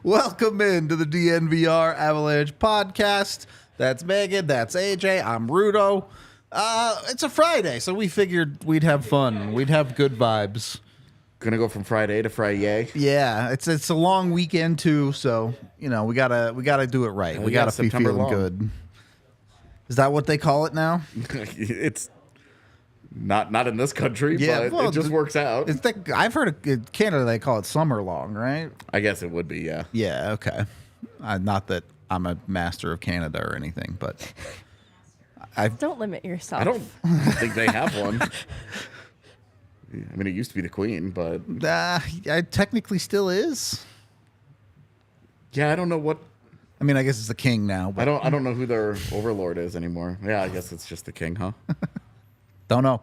Welcome into the DNVR Avalanche Podcast. That's Megan. That's AJ. I'm Rudo. It's a Friday, so we figured we'd have fun. We'd have good vibes. Gonna go from Friday to Friday. Yeah, it's a long weekend too, so you know we gotta do it right. We gotta be feeling good. Is that what they call it now? It's not in this country, yeah, but it just works out. I've heard in Canada they call it summer long, right? I guess it would be, yeah. Yeah, okay. Not that I'm a master of Canada or anything, but don't limit yourself. I don't think they have one. I mean, it used to be the Queen, but it technically still is. Yeah, I don't know what. I mean, I guess it's the king now. But I don't know who their overlord is anymore. Yeah, I guess it's just the king, huh? Don't know.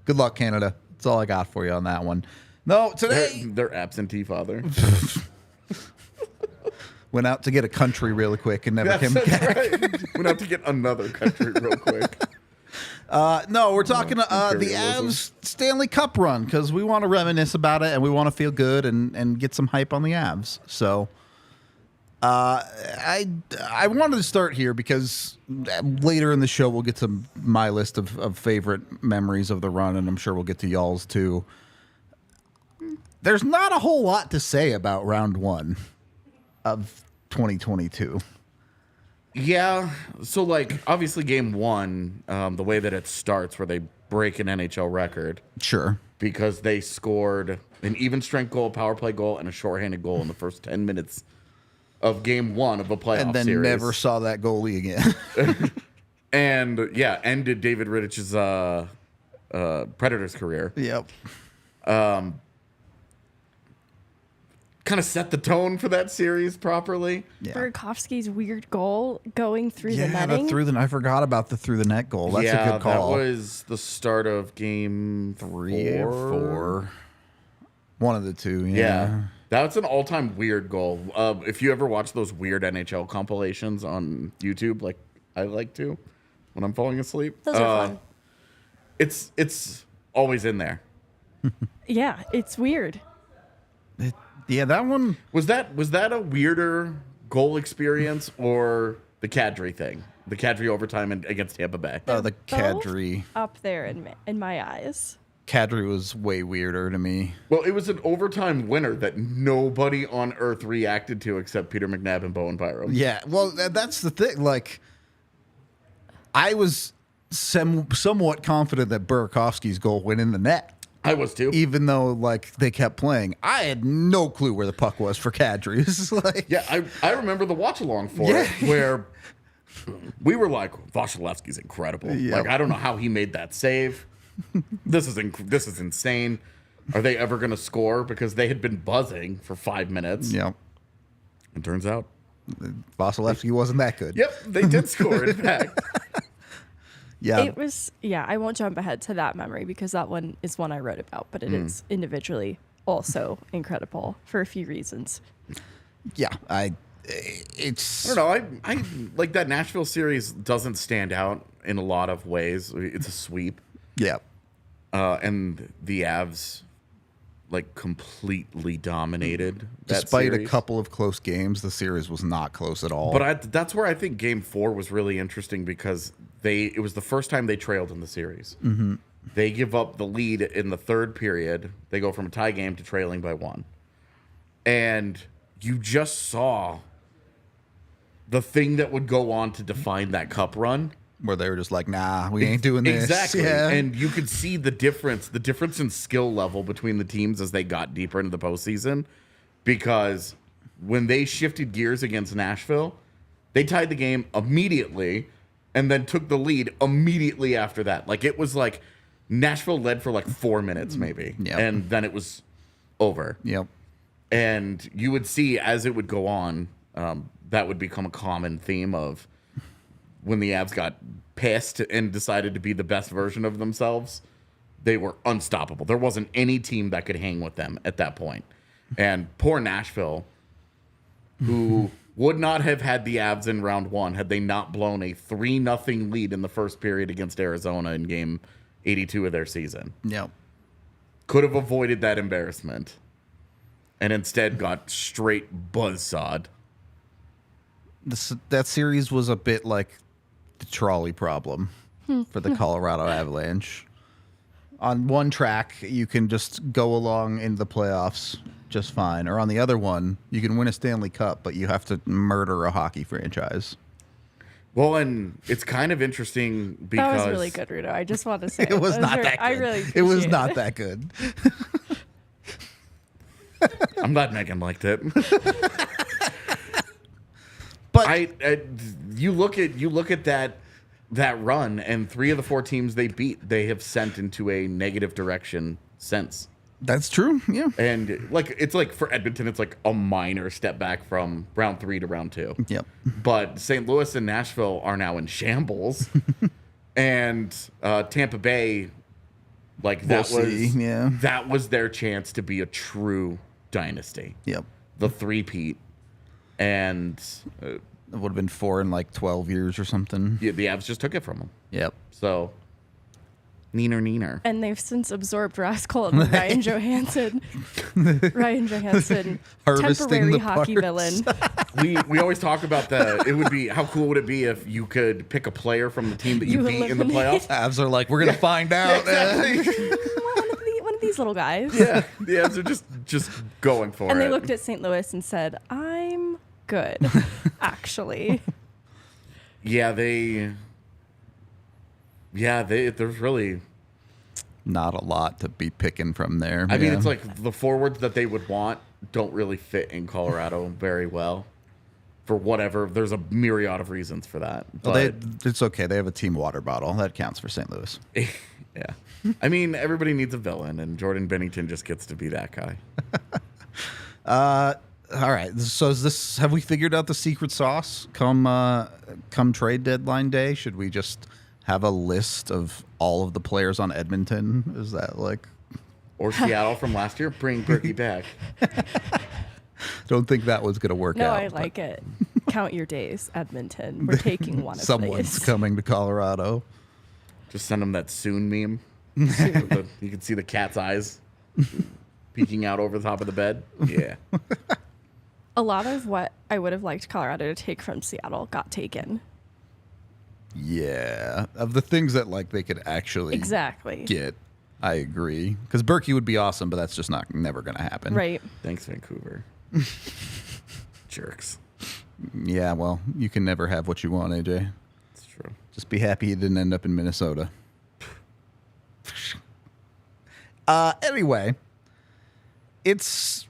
Good luck, Canada. That's all I got for you on that one. No, today they're absentee father. Went out to get a country really quick and never came back. Right. Went out to get another country real quick. No, we're talking the Avs Stanley Cup run because we want to reminisce about it and we want to feel good and get some hype on the Avs. So I wanted to start here because later in the show we'll get to my list of favorite memories of the run, and I'm sure we'll get to y'all's too. There's not a whole lot to say about round one of 2022. Yeah, so like obviously game one, the way that it starts where they break an NHL record. Sure. Because they scored an even strength goal, power play goal, and a shorthanded goal in the first 10 minutes of game one of a playoff series. And then never saw that goalie again. And yeah, ended David Rittich's Predators career. Yep. Kind of set the tone for that series properly. Yeah. Burakovsky's weird goal going through the netting. I forgot about the through the net goal. That's a good call. That was the start of game 3 or 4. One of the two. Yeah. That's an all-time weird goal. If you ever watch those weird NHL compilations on YouTube, like I like to, when I'm falling asleep, those are fun. It's always in there. Yeah, it's weird. Yeah, that one was that a weirder goal experience or the Kadri thing, the Kadri overtime against Tampa Bay? The Kadri up there in my eyes. Kadri was way weirder to me. Well, it was an overtime winner that nobody on earth reacted to except Peter McNabb and Bowen Byram. Yeah, well, that's the thing. Like, I was somewhat confident that Burakovsky's goal went in the net. I was too. Even though, like, they kept playing. I had no clue where the puck was for Kadri. This is like... Yeah, I remember the watch-along for it, where we were like, Vasilevsky's incredible. Yep. Like, I don't know how he made that save. This is insane. Are they ever going to score? Because they had been buzzing for 5 minutes. Yep. It turns out Vasilevsky wasn't that good. Yep, they did score, in fact. Yeah. It was, I won't jump ahead to that memory because that one is one I wrote about, but it is individually also incredible for a few reasons. Yeah, I don't know. I like that Nashville series doesn't stand out in a lot of ways. It's a sweep. Yeah. And the Avs like completely dominated that Despite series. A couple of close games, the series was not close at all. But that's where I think Game 4 was really interesting because it was the first time they trailed in the series. Mm-hmm. They give up the lead in the third period. They go from a tie game to trailing by 1. And you just saw the thing that would go on to define that cup run. Where they were just like, nah, we ain't doing this. Exactly. Yeah. And you could see the difference in skill level between the teams as they got deeper into the postseason. Because when they shifted gears against Nashville, they tied the game immediately and then took the lead immediately after that. Like, it was like Nashville led for like 4 minutes maybe. Yep. And then it was over. Yep. And you would see as it would go on, that would become a common theme of when the Avs got pissed and decided to be the best version of themselves, they were unstoppable. There wasn't any team that could hang with them at that point. And poor Nashville, who would not have had the Avs in round one had they not blown a 3-0 lead in the first period against Arizona in game 82 of their season. Yep. Could have avoided that embarrassment and instead got straight buzzsawed. That series was a bit like the trolley problem for the Colorado Avalanche. On one track, you can just go along in the playoffs just fine. Or on the other one, you can win a Stanley Cup, but you have to murder a hockey franchise. Well, and it's kind of interesting because... That was really good, Rudo. I just want to say It was not that good. I really It was appreciate not that good. I'm glad Megan liked it. But you look at that run, and 3 of the 4 teams they beat, they have sent into a negative direction since. that's true. Yeah. And it's like for Edmonton, it's like a minor step back from round 3 to round 2. Yep. But St. Louis and Nashville are now in shambles, and Tampa Bay, that was their chance to be a true dynasty. Yep. The three-peat. And It would have been 4 in 12 years or something. the Avs just took it from them. Yep. So, neener. And they've since absorbed Raskol and Ryan Johansson. Ryan Johansson, Harvesting temporary the hockey parts. villain. We always talk about how cool would it be if you could pick a player from the team that you beat in the eliminate. playoffs? Avs are like, we're going to find out. One of these little guys. Yeah, the Avs are just going for And it. they looked at St. Louis and said, I'm good, actually. There's really... Not a lot to be picking from there. I mean, it's like the forwards that they would want don't really fit in Colorado very well. For whatever, there's a myriad of reasons for that. Well, But it's okay. They have a team water bottle. That counts for St. Louis. yeah. I mean, everybody needs a villain, and Jordan Bennington just gets to be that guy. All right. So have we figured out the secret sauce come trade deadline day? Should we just have a list of all of the players on Edmonton? Is that Or Seattle from last year, bring Berkey back. Don't think that was going to work No, out. I like it. Count your days, Edmonton. We're taking one of Someone's these. coming to Colorado. Just send them that soon meme. You can see the cat's eyes peeking out over the top of the bed. Yeah. A lot of what I would have liked Colorado to take from Seattle got taken. Yeah. Of the things that they could actually Exactly. get, I agree. Because Berkey would be awesome, but that's just never going to happen. Right. Thanks, Vancouver. Jerks. Yeah, well, you can never have what you want, AJ. It's true. Just be happy you didn't end up in Minnesota. Anyway, it's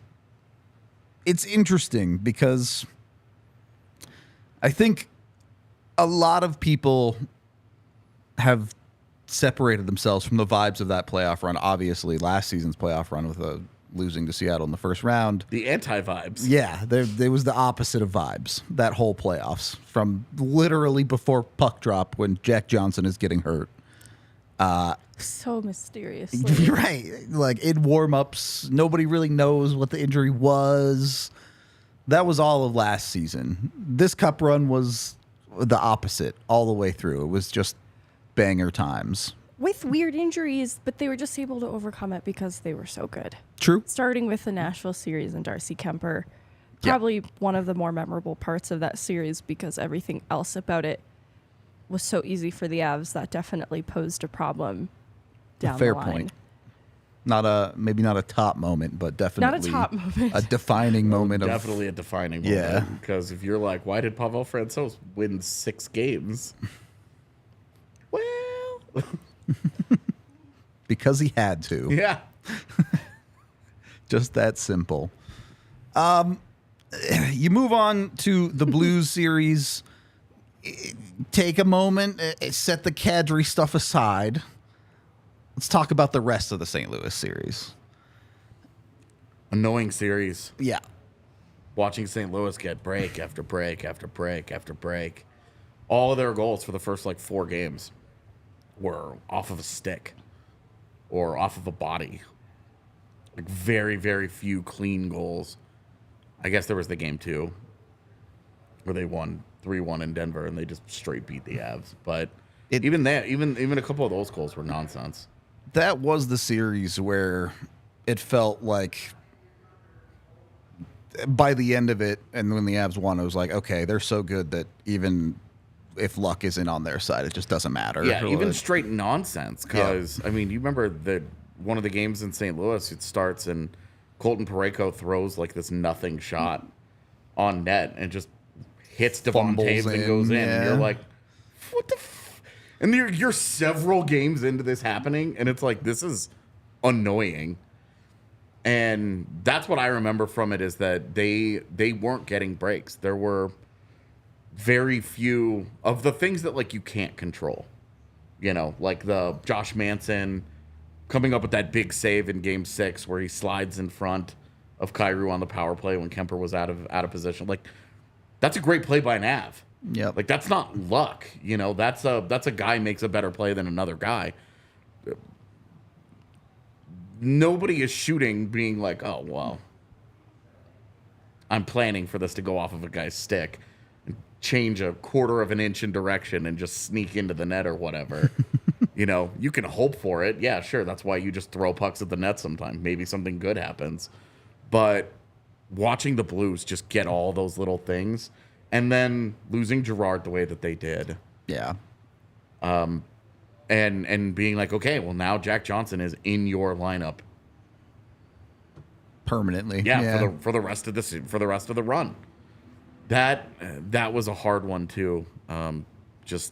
interesting because I think a lot of people have separated themselves from the vibes of that playoff run. Obviously, last season's playoff run with losing to Seattle in the first round. The anti-vibes. Yeah, there was the opposite of vibes, that whole playoffs, from literally before puck drop when Jack Johnson is getting hurt. So mysteriously. Right. In warm-ups, nobody really knows what the injury was. That was all of last season. This cup run was the opposite all the way through. It was just banger times. With weird injuries, but they were just able to overcome it because they were so good. True. Starting with the Nashville series and Darcy Kemper. Yeah. Probably one of the more memorable parts of that series because everything else about it was so easy for the Avs that definitely posed a problem down Fair the line. point. Maybe not a top moment, but definitely Not a top moment. a defining moment. Definitely a defining moment. Yeah. Because if you're like, why did Pavel Francouz win 6 games? Well, Because he had to. yeah. Just that simple. You move on to the Blues series. Take a moment, set the Kadri stuff aside. Let's talk about the rest of the St. Louis series. Annoying series. Yeah. Watching St. Louis get break after break after break after break. all of their goals for the first like 4 games were off of a stick or off of a body. Like very, very few clean goals. I guess there was the game 2 where they won 3-1 in Denver and they just straight beat the Avs. But even a couple of those goals were nonsense. That was the series where it felt like by the end of it, and when the Avs won, it was like, okay, they're so good that even if luck isn't on their side, it just doesn't matter. Yeah, even straight nonsense. Because, I mean, you remember one of the games in St. Louis, it starts and Colton Parayko throws like this nothing shot on net and just hits Devon Taves and goes in. And you're like, what the and you're several games into this happening, and it's like, this is annoying. And that's what I remember from it, is that they weren't getting breaks. There were very few of the things that like you can't control. You know, like the Josh Manson coming up with that big save in Game 6 where he slides in front of Kyrou on the power play when Kemper was out of position. Like, that's a great play by Nav. Yeah, like that's not luck. You know, that's a guy makes a better play than another guy. Nobody is shooting being like, oh, well, I'm planning for this to go off of a guy's stick and change a quarter of an inch in direction and just sneak into the net or whatever. You know, you can hope for it. Yeah, sure. That's why you just throw pucks at the net sometimes. Maybe something good happens. But watching the Blues just get all those little things and then losing Girard the way that they did. Yeah. And being like, okay, well, now Jack Johnson is in your lineup permanently. Yeah. For the rest of the run. That was a hard one too. Girard's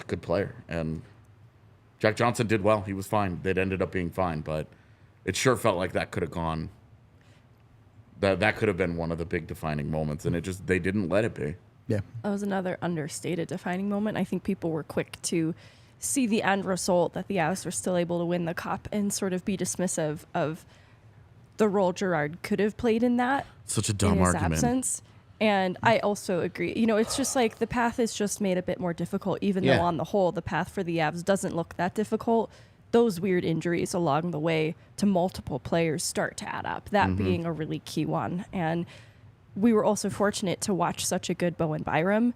a good player, and Jack Johnson did well. He was fine. It ended up being fine, but it sure felt like that could have gone. That could have been one of the big defining moments, and they didn't let it be. Yeah. That was another understated defining moment. I think people were quick to see the end result, that the Avs were still able to win the cup, and sort of be dismissive of the role Girard could have played in that. Such a dumb argument. Absence. And I also agree. You know, it's just like the path is just made a bit more difficult, even though on the whole, the path for the Avs doesn't look that difficult. Those weird injuries along the way to multiple players start to add up, that being a really key one. And we were also fortunate to watch such a good Bowen Byram,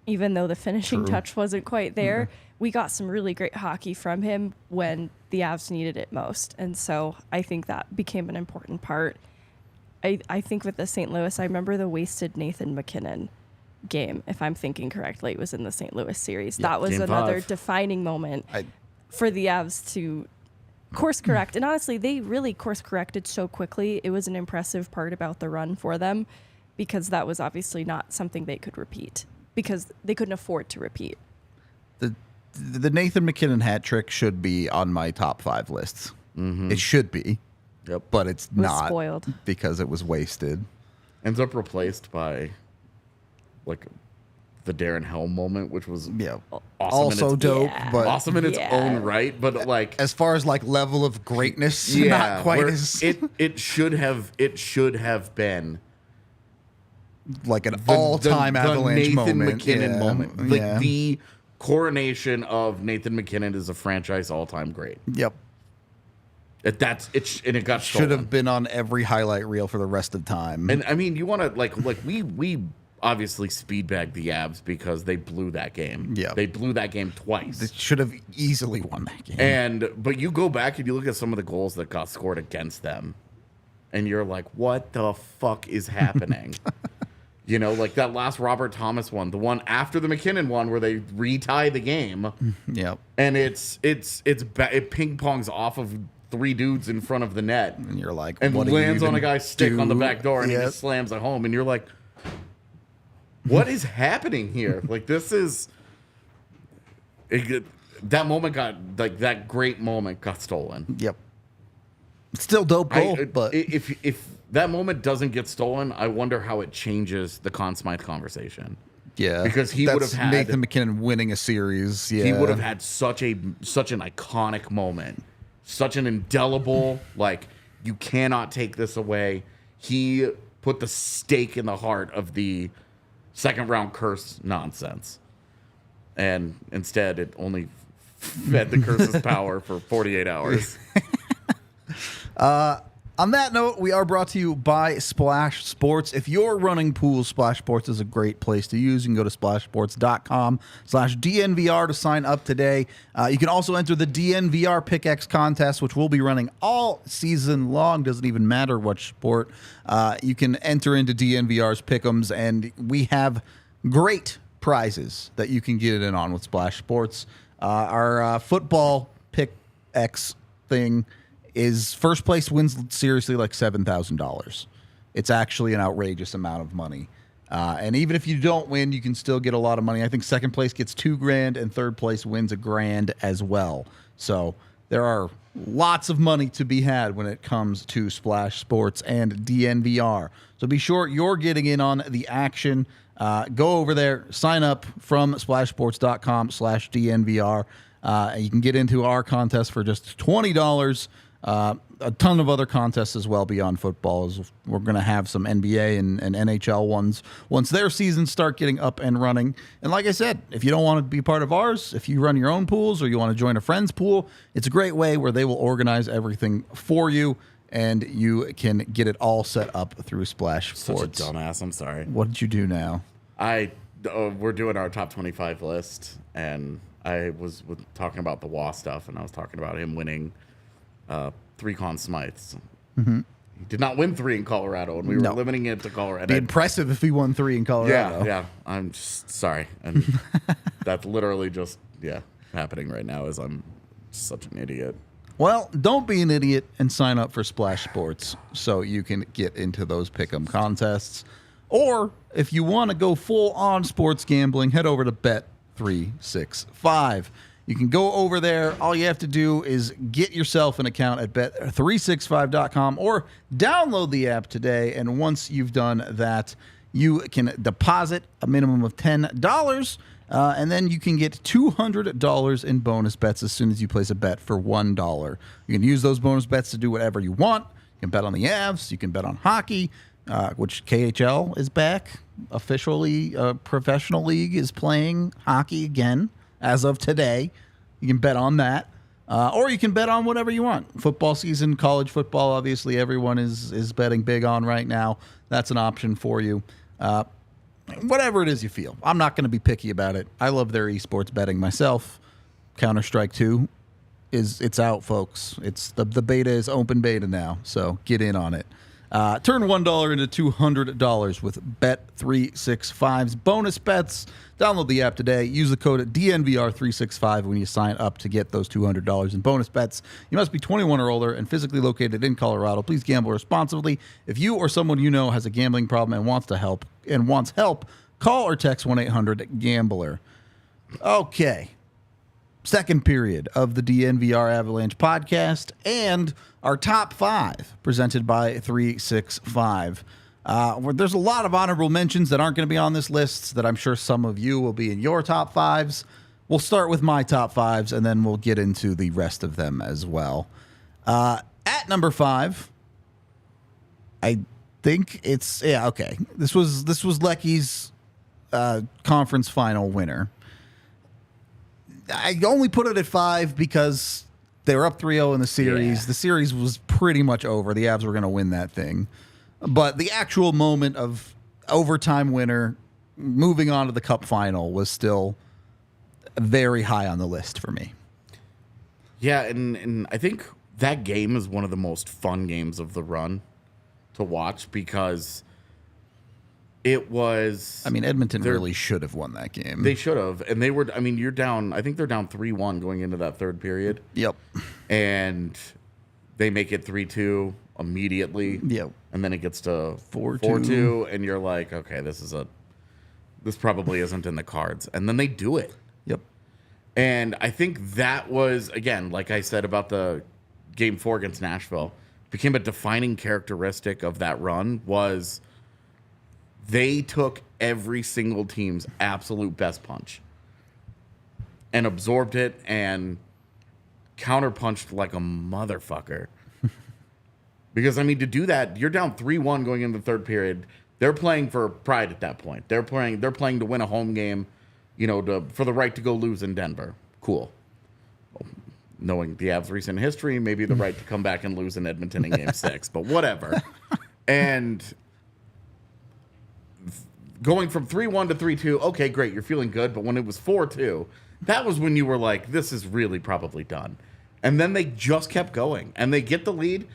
even though the finishing touch wasn't quite there. We got some really great hockey from him when the Avs needed it most. And so I think that became an important part. I think with the St. Louis, I remember the wasted Nathan McKinnon game, if I'm thinking correctly. It was in the St. Louis series. Yeah, that was Game another 5. defining moment for the Avs to course correct. And honestly, they really course corrected so quickly. It was an impressive part about the run for them, because that was obviously not something they could repeat, because they couldn't afford to repeat. The Nathan McKinnon hat trick should be on my top 5 lists. It should be. Yep. But it's not spoiled because it was wasted. Ends up replaced by like the Darren Helm moment, which was awesome also dope, but awesome in its own right. But like, as far as like level of greatness, yeah, not quite as it should have been like an all-time Avalanche Nathan moment. McKinnon moment, like the coronation of Nathan McKinnon as a franchise all-time great. Yep. And it got stolen. Should have been on every highlight reel for the rest of time. And I mean, you want to like we obviously speedbagged the Avs because they blew that game. Yeah, they blew that game twice. They should have easily won that game. But you go back and you look at some of the goals that got scored against them, and you're like, what the fuck is happening? You know, like that last Robert Thomas one, the one after the McKinnon one where they retie the game. Yep. And it ping pongs off of 3 dudes in front of the net, and you're like, and what lands on a guy's stick on the back door, and he Yep. just slams it home, and you're like, what is happening here? Like, this is that moment got like that great moment got stolen. Yep. Still dope goal, but if that moment doesn't get stolen, I wonder how it changes the Conn Smythe conversation. Yeah, because he would have had Nathan McKinnon winning a series. Yeah, he would have had such an iconic moment, such an indelible, like, you cannot take this away. He put the stake in the heart of the second round curse nonsense. And instead, it only fed the curse's power for 48 hours. On that note, we are brought to you by Splash Sports. If you're running pools, Splash Sports is a great place to use. You can go to splashsports.com/DNVR to sign up today. You can also enter the DNVR Pickaxe contest, which we'll be running all season long. Doesn't even matter what sport. You can enter into DNVR's Pick'ems, and we have great prizes that you can get in on with Splash Sports. Our football Pickaxe thing is first place wins seriously like $7,000. It's actually an outrageous amount of money. And even if you don't win, you can still get a lot of money. I think second place gets $2,000 and third place wins $1,000 as well. So there are lots of money to be had when it comes to Splash Sports and DNVR. So be sure you're getting in on the action. Go over there, sign up from splashsports.com/DNVR. You can get into our contest for just $20. A ton of other contests as well beyond football. As we're going to have some NBA and NHL ones once their seasons start getting up and running. And like I said, if you don't want to be part of ours, if you run your own pools or you want to join a friend's pool, it's a great way where they will organize everything for you and you can get it all set up through Splash Sports. Such a dumbass. I'm sorry. What did you do now? We're doing our top 25 list, and I was talking about the Wah stuff, and I was talking about him winning 3 Conn Smythes. Mm-hmm. He did not win 3 in Colorado, and we were limiting it to Colorado. It'd be impressive if he won 3 in Colorado. Yeah. I'm just sorry. And that's literally just, happening right now as I'm such an idiot. Well, don't be an idiot and sign up for Splash Sports so you can get into those pick'em contests. Or if you want to go full on sports gambling, head over to Bet365. You can go over there. All you have to do is get yourself an account at bet365.com or download the app today. And once you've done that, you can deposit a minimum of $10. And then you can get $200 in bonus bets as soon as you place a bet for $1. You can use those bonus bets to do whatever you want. You can bet on the Avs. You can bet on hockey, which KHL is back. Officially, professional league is playing hockey again as of today. You can bet on that. Or you can bet on whatever you want. Football season, college football, obviously everyone is betting big on right now. That's an option for you. Whatever it is you feel. I'm not going to be picky about it. I love their esports betting myself. Counter-Strike 2 it's out, folks. It's the beta is open beta now, so get in on it. Turn $1 into $200 with Bet365's bonus bets. Download the app today. Use the code DNVR365 when you sign up to get those $200 in bonus bets. You must be 21 or older and physically located in Colorado. Please gamble responsibly. If you or someone you know has a gambling problem and wants help, call or text 1-800-GAMBLER. Okay. Second period of the DNVR Avalanche podcast and our top 5 presented by 365. There's a lot of honorable mentions that aren't going to be on this list that I'm sure some of you will be in your top 5s. We'll start with my top 5s and then we'll get into the rest of them as well. At number 5, I think it's okay. This was Lehky's conference final winner. I only put it at 5 because they were up 3-0 in the series. Yeah. The series was pretty much over. The Avs were going to win that thing. But the actual moment of overtime winner moving on to the Cup final was still very high on the list for me. Yeah, and I think that game is one of the most fun games of the run to watch because it was... I mean, Edmonton really should have won that game. They should have. And they were... I mean, you're down... I think they're down 3-1 going into that third period. Yep. And they make it 3-2 immediately. Yep. And then it gets to 4-2. And you're like, okay, this probably isn't in the cards. And then they do it. Yep. And I think that was, again, like I said about the Game 4 against Nashville, became a defining characteristic of that run was... they took every single team's absolute best punch and absorbed it and counterpunched like a motherfucker Because, I mean, to do that, you're down 3-1 going into the third period. They're playing for pride at that point. They're playing to win a home game, for the right to go lose in Denver. Cool. Knowing the Avs' recent history, maybe the right to come back and lose in Edmonton in Game 6, but whatever. And going from 3-1 to 3-2, okay, great, you're feeling good. But when it was 4-2, that was when you were like, this is really probably done. And then they just kept going, and they get the lead,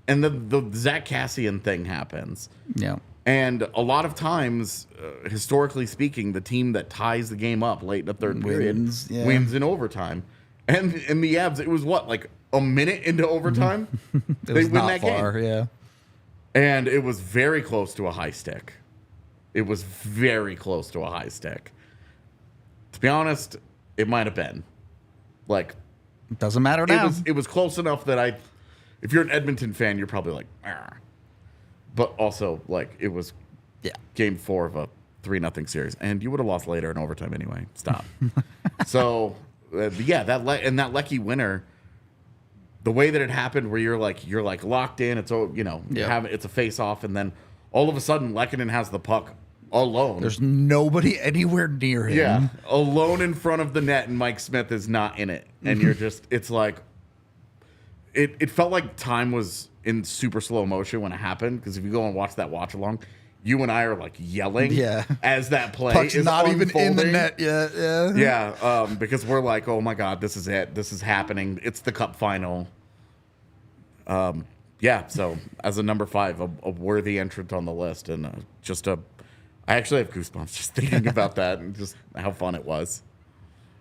and the Zach Cassian thing happens. Yeah. And a lot of times, historically speaking, the team that ties the game up late in the third period wins in overtime. And in the Avs, it was like a minute into overtime? They win that game. Yeah. And it was very close to a high stick. It was very close to a high stick. To be honest, it might have been. It doesn't matter now. It was close enough that if you're an Edmonton fan, you're probably like, argh. But also, it was Game 4 of a 3-0 series. And you would have lost later in overtime anyway. Stop. So, that Lehky winner, the way that it happened where you're locked in, it's, it's a face-off, and then all of a sudden, Lehkonen has the puck alone. There's nobody anywhere near him. Yeah, alone in front of the net, and Mike Smith is not in it. And you're just, it's like, it felt like time was in super slow motion when it happened, because if you go and watch that watch along, you and I are yelling as that play Puck's is not unfolding. even in the net yet. Yeah, because we're like, oh my God, this is it. This is happening. It's the Cup final. So as a number 5, a worthy entrant on the list, and I actually have goosebumps just thinking about that and just how fun it was.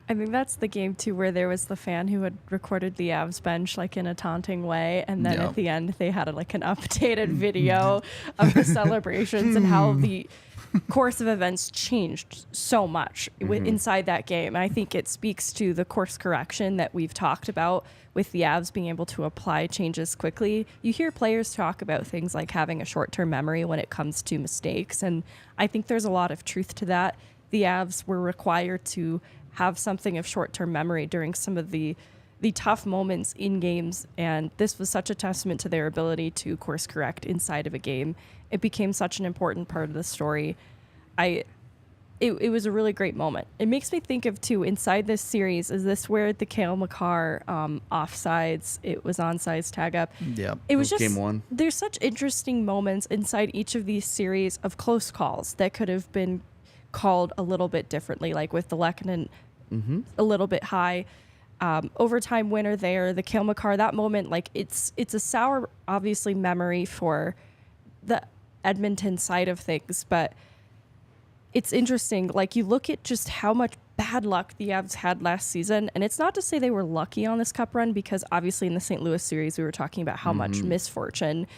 I think that's the game too where there was the fan who had recorded the Avs bench in a taunting way, and then at the end they had an updated video of the celebrations and how the course of events changed so much inside that game. And I think it speaks to the course correction that we've talked about with the Avs being able to apply changes quickly. You hear players talk about things like having a short-term memory when it comes to mistakes, and I think there's a lot of truth to that. The Avs were required to have something of short-term memory during some of the tough moments in games, and this was such a testament to their ability to course correct inside of a game. It became such an important part of the story. It was a really great moment. It makes me think of too, inside this series, is this where the Cale Makar offsides, it was onside tag up. Yeah, it was just Game 1. There's such interesting moments inside each of these series of close calls that could have been called a little bit differently, like with the Lehkonen a little bit high. Overtime winner there, the Cale Makar, that moment, it's a sour, obviously, memory for the Edmonton side of things, but it's interesting. You look at just how much bad luck the Avs had last season, and it's not to say they were lucky on this Cup run, because obviously in the St. Louis series we were talking about how much misfortune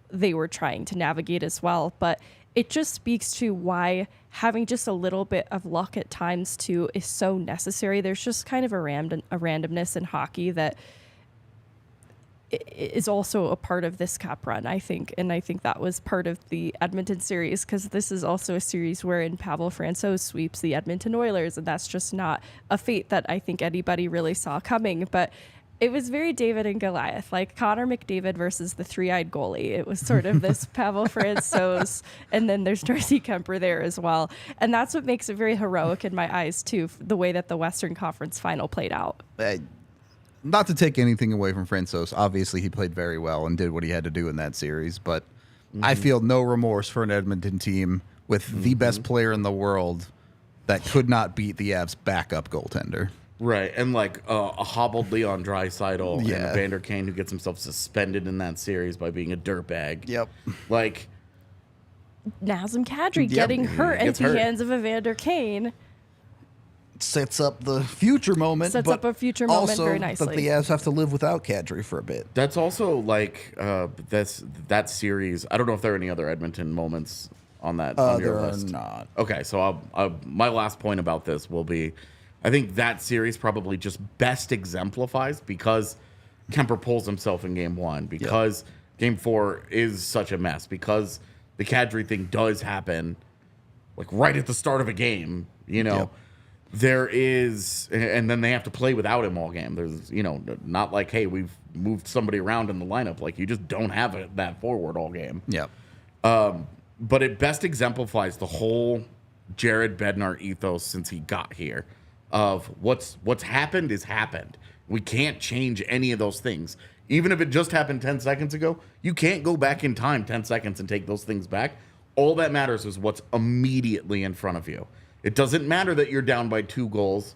they were trying to navigate as well, but it just speaks to why having just a little bit of luck at times too is so necessary. There's just kind of a randomness in hockey that is also a part of this Cup run, I think. And I think that was part of the Edmonton series, because this is also a series wherein Pavel Francouz sweeps the Edmonton Oilers, and that's just not a fate that I think anybody really saw coming. But it was very David and Goliath, like Connor McDavid versus the three-eyed goalie. It was sort of this Pavel Francouz, and then there's Darcy Kemper there as well. And that's what makes it very heroic in my eyes, too, the way that the Western Conference final played out. Not to take anything away from Francouz. Obviously, he played very well and did what he had to do in that series. But I feel no remorse for an Edmonton team with the best player in the world that could not beat the Avs' backup goaltender. Right, and a hobbled Leon Draisaitl and Evander Kane, who gets himself suspended in that series by being a dirtbag. Yep. Nazem Kadri getting hurt into the hands of Evander Kane. Sets up the future moment. Sets up a future moment very nicely. But the Avs have to live without Kadri for a bit. That's also that series. I don't know if there are any other Edmonton moments on that on your list. There are not. Okay, so my last point about this will be, I think that series probably just best exemplifies, because Kemper pulls himself in Game 1, because Game 4 is such a mess, because the Kadri thing does happen right at the start of a game, there is, and then they have to play without him all game. There's, not like, hey, we've moved somebody around in the lineup. Like, you just don't have that forward all game. Yeah. But it best exemplifies the whole Jared Bednar ethos since he got here of what's happened is happened. We can't change any of those things. Even if it just happened 10 seconds ago, you can't go back in time 10 seconds and take those things back. All that matters is what's immediately in front of you. It doesn't matter that you're down by 2 goals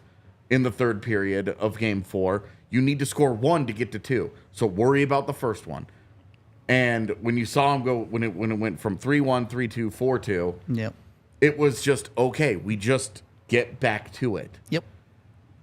in the third period of game 4. You need to score 1 to get to 2. So worry about the first one. And when you saw him go, when it went from 3-1, 3-2, 4-2, Yep. it was just, okay, we just get back to it. Yep.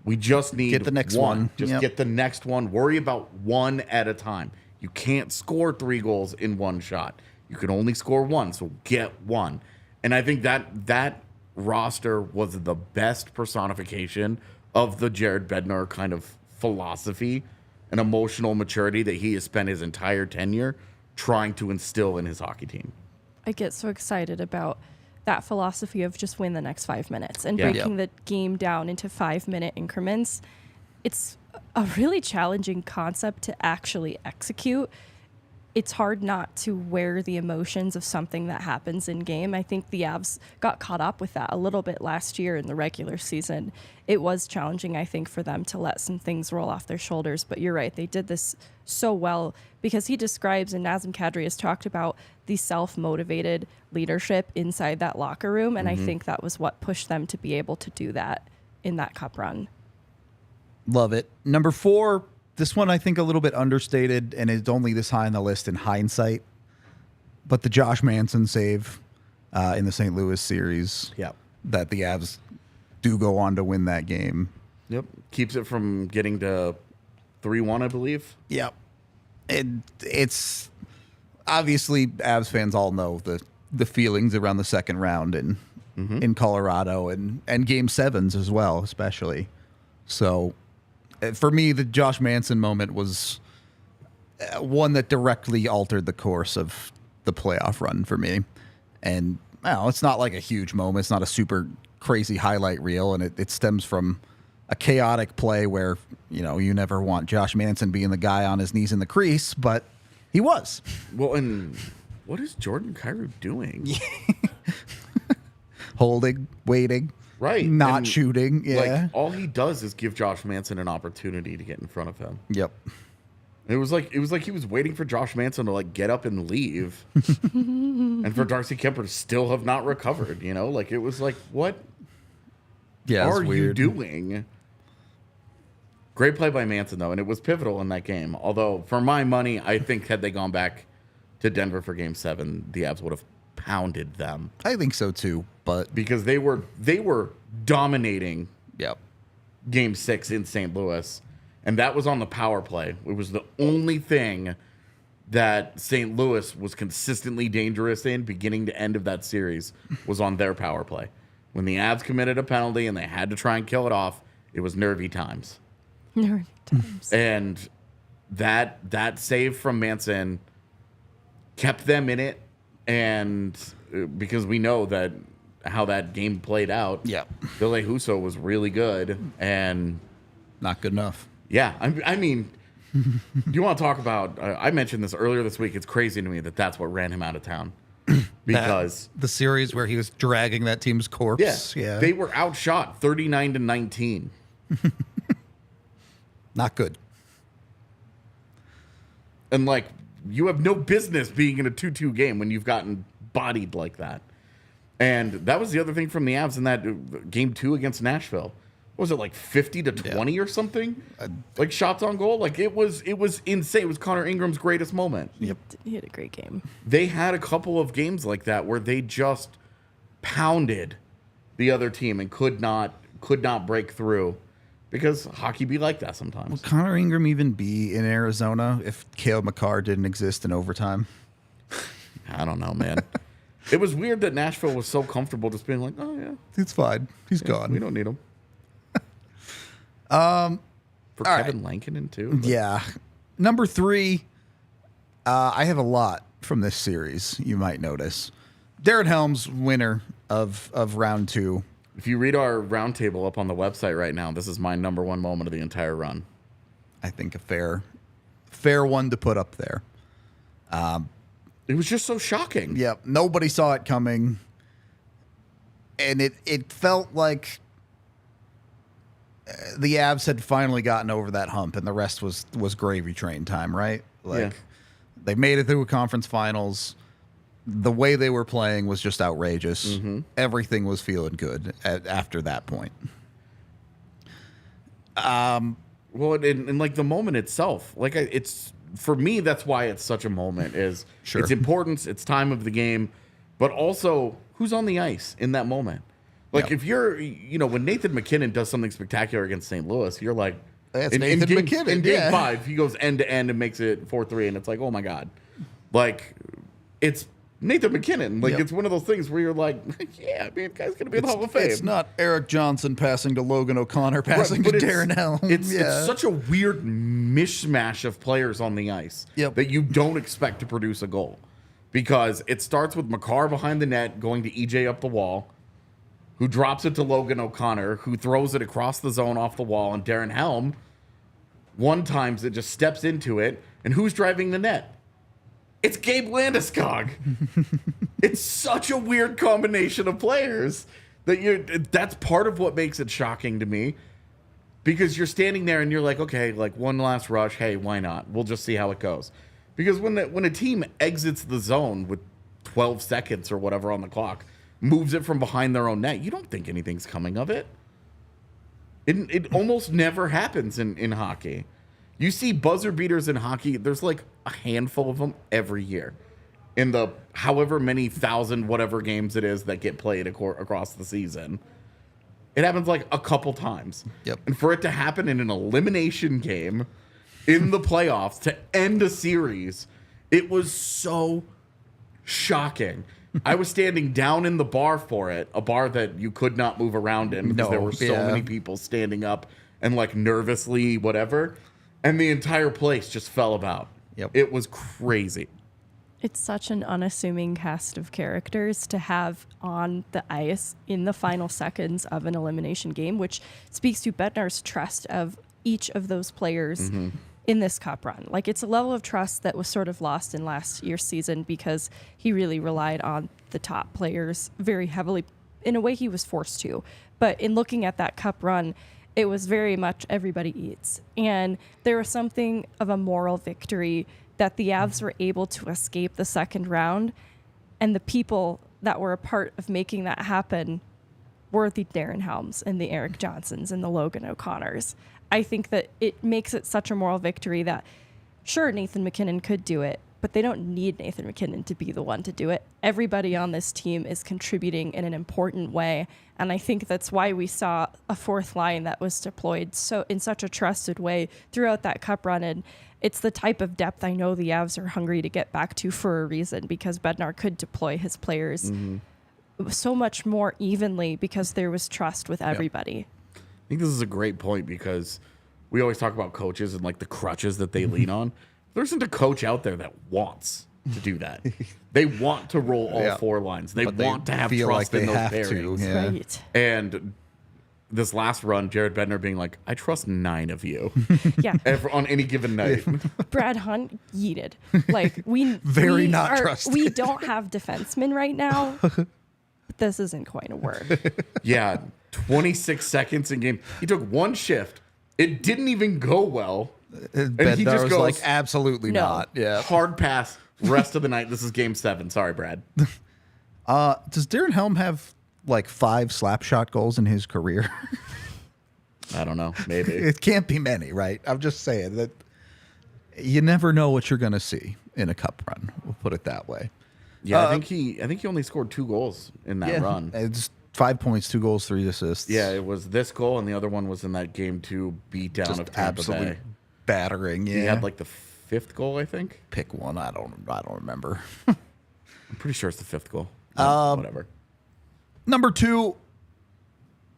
We just need Get the next one. Just Yep. get the next one. Worry about one at a time. You can't score 3 goals in one shot. You can only score 1, so get 1. And I think that roster was the best personification of the Jared Bednar kind of philosophy and emotional maturity that he has spent his entire tenure trying to instill in his hockey team. I get so excited about that philosophy of just win the next 5 minutes and Yeah. breaking the game down into 5-minute increments. It's a really challenging concept to actually execute. It's hard not to wear the emotions of something that happens in game. I think the Avs got caught up with that a little bit last year in the regular season. It was challenging, I think, for them to let some things roll off their shoulders. But you're right, they did this so well because he describes, and Nazem Kadri has talked about, the self-motivated leadership inside that locker room. And I think that was what pushed them to be able to do that in that cup run. Love it. Number 4, this one I think a little bit understated and is only this high on the list in hindsight. But the Josh Manson save in the St. Louis series. Yep. That the Avs do go on to win that game. Yep. Keeps it from getting to 3-1, I believe. Yep. It's obviously Avs fans all know the feelings around the second round in Colorado and game 7s as well, especially. So for me, the Josh Manson moment was one that directly altered the course of the playoff run for me. And it's not like a huge moment. It's not a super crazy highlight reel. And it stems from a chaotic play where, you never want Josh Manson being the guy on his knees in the crease, but he was. Well, and what is Jordan Kyrou doing? Holding, waiting. Right. Not And, shooting. Yeah. Like, all he does is give Josh Manson an opportunity to get in front of him. Yep. It was like he was waiting for Josh Manson to get up and leave, and for Darcy Kemper to still have not recovered. It was like, what Yeah. are you doing? Great play by Manson though, and it was pivotal in that game. Although for my money, I think had they gone back to Denver for Game 7, the Avs would have pounded them I think so too, but because they were dominating yep. Game 6 in St. Louis, and that was on the power play. It was the only thing that St. Louis was consistently dangerous in beginning to end of that series was on their power play. When the Avs committed a penalty and they had to try and kill it off, it was nervy times. Nervy times. And that save from Manson kept them in it, and because we know that how that game played out. Yeah. Ville Husso was really good, and Not good enough. yeah, I mean, do you want to talk about? I mentioned this earlier this week. It's crazy to me that that's what ran him out of town, because the series where he was dragging that team's corpse. Yeah. they were outshot 39-19. Not good. And you have no business being in a 2-2 game when you've gotten bodied like that. And that was the other thing from the Avs in that Game 2 against Nashville. What was it, 50-20 or something? Shots on goal? It was insane. It was Connor Ingram's greatest moment. Yep. He had a great game. They had a couple of games like that where they just pounded the other team and could not break through, because hockey be like that sometimes. Would Connor Ingram even be in Arizona if Cale Makar didn't exist in overtime? I don't know, man. It was weird that Nashville was so comfortable just being like, oh, yeah, It's fine. He's gone. we don't need him. For all Kevin Lankinen, too. but- Yeah. Number 3, I have a lot from this series, you might notice. Darren Helms, winner of round 2. If you read our roundtable up on the website right now, this is my number one moment of the entire run. I think a fair one to put up there. It was just so shocking. Yep. Nobody saw it coming. And it felt like the Avs had finally gotten over that hump, and the rest was gravy train time, right? Like, they made it through a conference finals. The way they were playing was just outrageous. Everything was feeling good after that point. Well, and like the moment itself, like it's for me, that's why it's such a moment. Is Sure. It's importance, it's time of the game, but also who's on the ice in that moment. Like if you're, when Nathan MacKinnon does something spectacular against St. Louis, you're like, That's in Nathan game, MacKinnon, in game yeah. 5, he goes end to end and makes it 4-3, and it's like, oh my god, like it's Nathan MacKinnon. Like it's one of those things where you're like, yeah, man, guy's gonna be in the Hall of Fame. It's not Eric Johnson passing to Logan O'Connor, passing Right, to but Darren Helm. It's such a weird mishmash of players on the ice that you don't expect to produce a goal. Because it starts with Makar behind the net going to EJ up the wall, who drops it to Logan O'Connor, who throws it across the zone off the wall, and Darren Helm, one times it just steps into it, and who's driving the net? It's Gabe Landeskog. It's such a weird combination of players that's part of what makes it shocking to me. Because you're standing there and you're like, okay, like one last rush. Hey, why not? We'll just see how it goes. Because when a team exits the zone with 12 seconds or whatever on the clock, moves it from behind their own net, you don't think anything's coming of it. It almost never happens in hockey. You see buzzer beaters in hockey, there's like a handful of them every year. In the however many thousand whatever games it is that get played across the season. It happens like a couple times. Yep. And for it to happen in an elimination game in the playoffs to end a series, it was so shocking. I was standing down in the bar for it, a bar that you could not move around in because there were so many people standing up and like nervously whatever, and the entire place just fell about. Yep. It was crazy. It's such an unassuming cast of characters to have on the ice in the final seconds of an elimination game, which speaks to Bednar's trust of each of those players in this cup run. Like, it's a level of trust that was sort of lost in last year's season because he really relied on the top players very heavily. In a way, he was forced to. But in looking at that cup run, it was very much everybody eats. And there was something of a moral victory that the Avs were able to escape the second round, and the people that were a part of making that happen were the Darren Helms and the Eric Johnsons and the Logan O'Connors. I think that it makes it such a moral victory that, sure, Nathan MacKinnon could do it, but they don't need Nathan MacKinnon to be the one to do it. Everybody on this team is contributing in an important way, and I think that's why we saw a fourth line that was deployed so in such a trusted way throughout that cup run. And it's the type of depth I know the Avs are hungry to get back to for a reason, because Bednar could deploy his players so much more evenly because there was trust with everybody. I think this is a great point because we always talk about coaches and like the crutches that they lean on. There isn't a coach out there that wants to do that. They want to roll all four lines. They want to have trust in those pairings. Right. And this last run, Jared Bednar being like, I trust 9 of you. Yeah. On any given night. Brad Hunt yeeted. Like, we not trusted. We don't have defensemen right now. But this isn't going to work. Yeah. 26 seconds in game. He took one shift. It didn't even go well. And he just was goes, like, absolutely No. not. Yeah. Hard pass. Rest of the night. This is game 7. Sorry, Brad. Does Darren Helm have like 5 slap shot goals in his career? I don't know. Maybe. It can't be many, right? I'm just saying that you never know what you're going to see in a cup run. We'll put it that way. Yeah, I think he only scored 2 goals in that run. It's 5 points, 2 goals, 3 assists. Yeah, it was this goal, and the other one was in that game 2 beatdown Just of Tampa absolute Bay. battering. Yeah, He had like the 5th goal, I think. pick one. I don't remember. I'm pretty sure it's the 5th goal. Whatever. Number 2,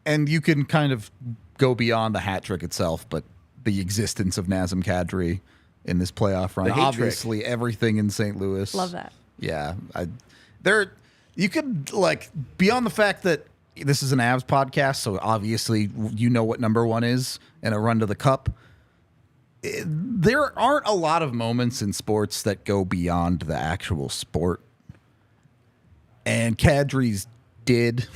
and you can kind of go beyond the hat trick itself, but the existence of Nazem Kadri in this playoff run. The hate Obviously, everything in St. Louis. Love that. Yeah, you could like beyond the fact that this is an Avs podcast, so obviously you know what number one is in a run to the Cup. There aren't a lot of moments in sports that go beyond the actual sport. And Kadri's did.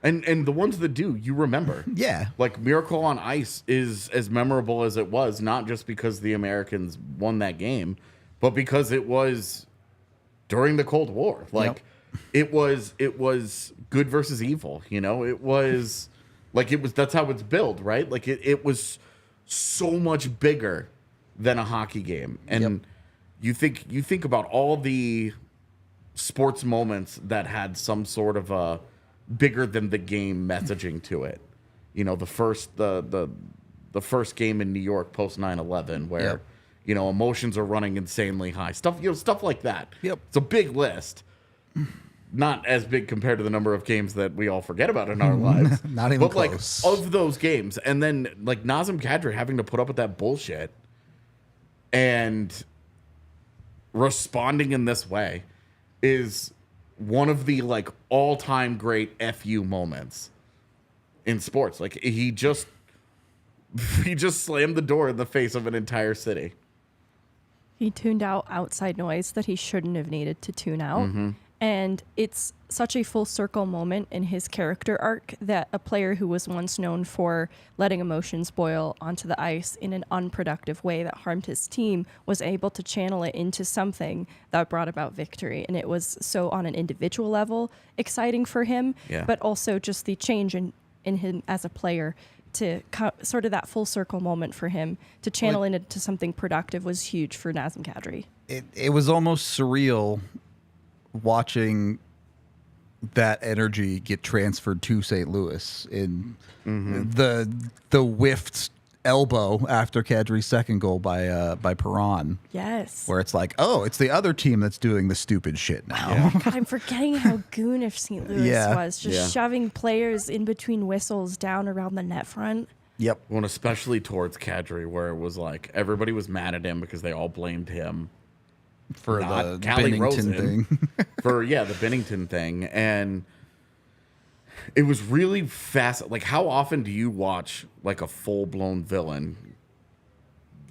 And the ones that do, you remember. Yeah. Like Miracle on Ice is as memorable as it was, not just because the Americans won that game, but because it was during the Cold War. Like it was good versus evil, you know? It was that's how it's built, right? Like it was so much bigger than a hockey game. And you think about all the sports moments that had some sort of a bigger than the game messaging to it. You know, the first first game in New York post 9/11 where you know, emotions are running insanely high. Stuff like that. Yep. It's a big list. Not as big compared to the number of games that we all forget about in our lives. Not even but close. Like of those games, and then like Nazem Kadri having to put up with that bullshit and responding in this way is one of the like all-time great FU moments in sports. Like he just slammed the door in the face of an entire city. He tuned out outside noise that he shouldn't have needed to tune out. And it's such a full circle moment in his character arc that a player who was once known for letting emotions boil onto the ice in an unproductive way that harmed his team was able to channel it into something that brought about victory. And it was so on an individual level exciting for him, but also just the change in him as a player to sort of that full circle moment for him to channel it into something productive was huge for Nazem Kadri. It was almost surreal watching that energy get transferred to St. Louis in the whiffed elbow after Kadri's second goal by Perron. Yes. Where it's like, oh, it's the other team that's doing the stupid shit now. God, I'm forgetting how Goon of St. Louis was. Just shoving players in between whistles down around the net front. Yep. Well, and especially towards Kadri, where it was like everybody was mad at him because they all blamed him For the Callie Bennington thing. for the Bennington thing. And it was really fast. Like, how often do you watch like a full-blown villain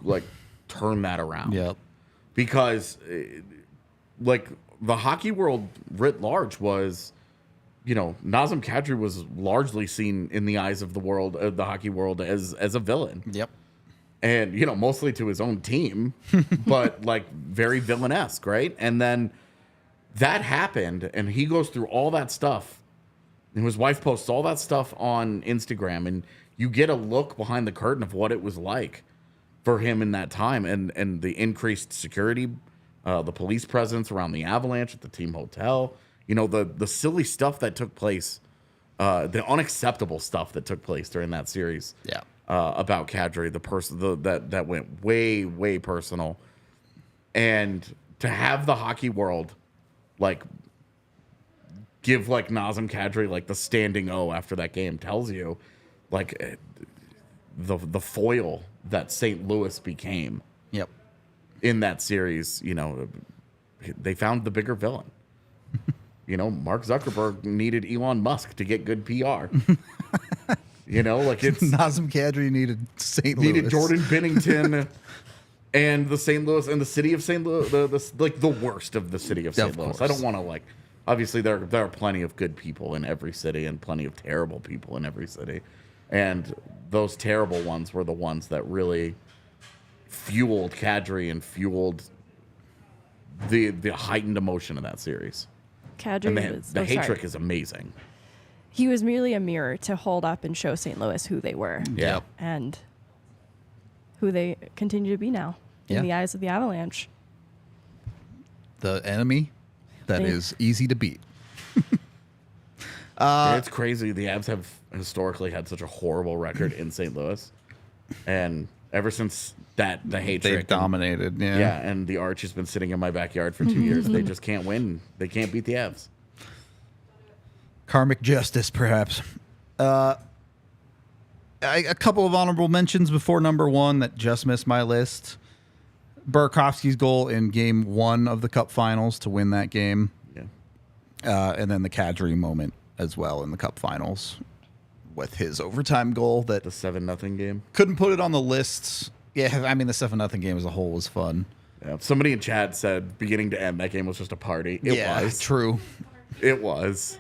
like turn that around? Yep. Because like the hockey world writ large was, you know, Nazem Kadri was largely seen in the eyes of the world, the hockey world, as a villain. Yep. And, you know, mostly to his own team, but like very villainesque, right? And then that happened, and he goes through all that stuff, and his wife posts all that stuff on Instagram, and you get a look behind the curtain of what it was like for him in that time, and the increased security, the police presence around the Avalanche at the team hotel, you know, the silly stuff that took place, the unacceptable stuff that took place during that series. Yeah. About Kadri, the person that went way, way personal. And to have the hockey world like give like Nazem Kadri like the standing O after that game tells you like the foil that St. Louis became. Yep. In that series, you know, they found the bigger villain. You know, Mark Zuckerberg needed Elon Musk to get good PR. You know, like it's Nazem Kadri needed St. Louis. Needed Jordan Bennington and the St. Louis and the city of St. Louis, the worst of the city of St. Louis. I don't want to like. Obviously, there are plenty of good people in every city and plenty of terrible people in every city, and those terrible ones were the ones that really fueled Kadri and fueled the heightened emotion of that series. Kadri And was the hat-trick is amazing. He was merely a mirror to hold up and show St. Louis who they were. Yeah. And who they continue to be now in the eyes of the Avalanche. The enemy that is easy to beat. It's crazy. The Avs have historically had such a horrible record in St. Louis. And ever since the hat-trick. They've dominated, Yeah, and the Arch has been sitting in my backyard for 2 years. They just can't win. They can't beat the Avs. Karmic justice, perhaps. A couple of honorable mentions before number one that just missed my list. Burakovsky's goal in game one of the Cup Finals to win that game. Yeah. And then the Kadri moment as well in the Cup Finals with his overtime goal that The 7-0 game. couldn't put it on the lists. Yeah, I mean, the 7-0 game as a whole was fun. Yeah. Somebody in chat said beginning to end, that game was just a party. It was. True. It was.